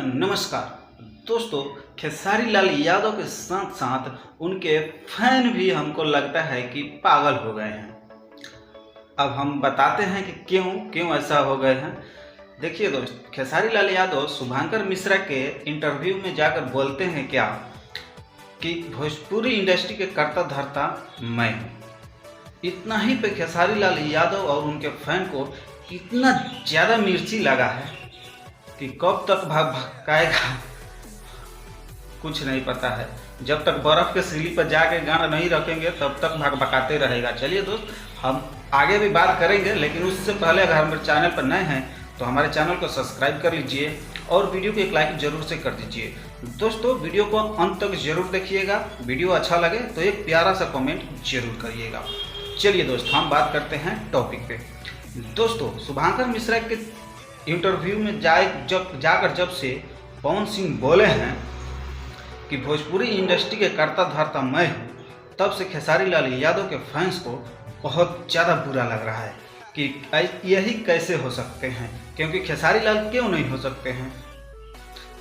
नमस्कार दोस्तों, खेसारी लाल यादव के साथ साथ उनके फैन भी हमको लगता है कि पागल हो गए हैं। अब हम बताते हैं कि क्यों ऐसा हो गए हैं। देखिए दोस्त, खेसारी लाल यादव शुभांकर मिश्रा के इंटरव्यू में जाकर बोलते हैं क्या कि भोजपुरी इंडस्ट्री के कर्ता धर्ता मैं हूँ। इतना ही पे खेसारी लाल यादव और उनके फैन को इतना ज़्यादा मिर्ची लगा है कि कब तक भगाएगा कुछ नहीं पता है। जब तक बर्फ़ के सीढ़ी पर जाके गाना नहीं रखेंगे तब तक भगाते रहेगा। चलिए दोस्त, हम आगे भी बात करेंगे, लेकिन उससे पहले अगर हमारे चैनल पर नए हैं तो हमारे चैनल को सब्सक्राइब कर लीजिए और वीडियो को एक लाइक जरूर से कर दीजिए। दोस्तों, वीडियो को अंत तक जरूर देखिएगा। वीडियो अच्छा लगे तो एक प्यारा सा कमेंट जरूर करिएगा। चलिए दोस्त, हम बात करते हैं टॉपिक पे। दोस्तों, शुभांकर मिश्रा के इंटरव्यू में जाकर जब से पवन सिंह बोले हैं कि भोजपुरी इंडस्ट्री के कर्ता धर्ता मैं हूँ, तब से खेसारी लाल यादव के फैंस को बहुत ज़्यादा बुरा लग रहा है कि यही कैसे हो सकते हैं, क्योंकि खेसारी लाल क्यों नहीं हो सकते हैं।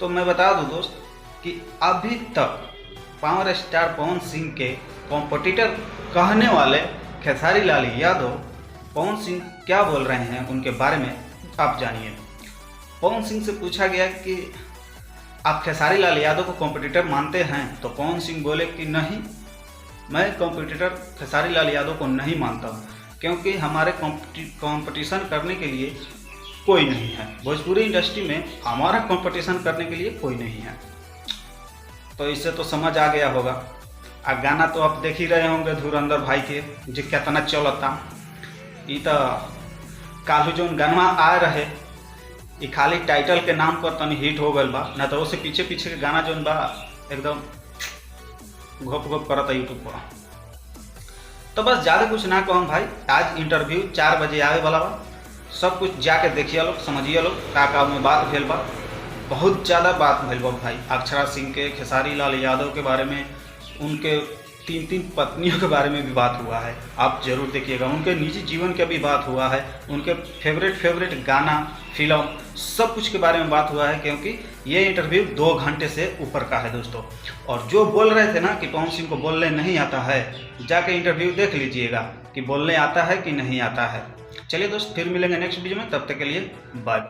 तो मैं बता दूं दोस्त कि अभी तक पावर स्टार पवन सिंह के कॉम्पिटिटर कहने वाले खेसारी लाल यादव पवन सिंह क्या बोल रहे हैं उनके बारे में आप जानिए। पवन सिंह से पूछा गया कि आप खेसारी लाल यादव को कॉम्पिटिटर मानते हैं, तो पवन सिंह बोले कि नहीं, मैं कॉम्पिटिटर खेसारी लाल यादव को नहीं मानता हूँ, क्योंकि हमारे कंपटीशन करने के लिए कोई नहीं है। भोजपुरी इंडस्ट्री में हमारा कंपटीशन करने के लिए कोई नहीं है। तो इससे तो समझ आ गया होगा। अब गाना तो आप देख ही रहे होंगे धुरंधर भाई के जो कितना चलता। ये तो कालू जो गाना आ रहे ये खाली टाइटल के नाम पर तनी हिट हो गल बा, ना तो उससे पीछे के गाना जो बा एकदम घोप करता यूट्यूब पर। तो बस ज़्यादा कुछ ना कहूँ भाई, आज इंटरव्यू 4 बजे आवे वाला बा। सब कुछ जाके देखिए लोग, समझिए लोग का में बात भेल बा। बहुत ज़्यादा बात भेल बा भाई। अक्षरा सिंह के, खेसारी लाल यादव के बारे में, उनके 3 पत्नियों के बारे में भी बात हुआ है। आप जरूर देखिएगा। उनके निजी जीवन का भी बात हुआ है, उनके फेवरेट गाना, फिल्म, सब कुछ के बारे में बात हुआ है, क्योंकि ये इंटरव्यू 2 घंटे से ऊपर का है दोस्तों। और जो बोल रहे थे ना कि पवन सिंह को बोलने नहीं आता है, जाके इंटरव्यू देख लीजिएगा कि बोलने आता है कि नहीं आता है। चलिए दोस्त, फिर मिलेंगे नेक्स्ट वीडियो में। तब तक के लिए बाय।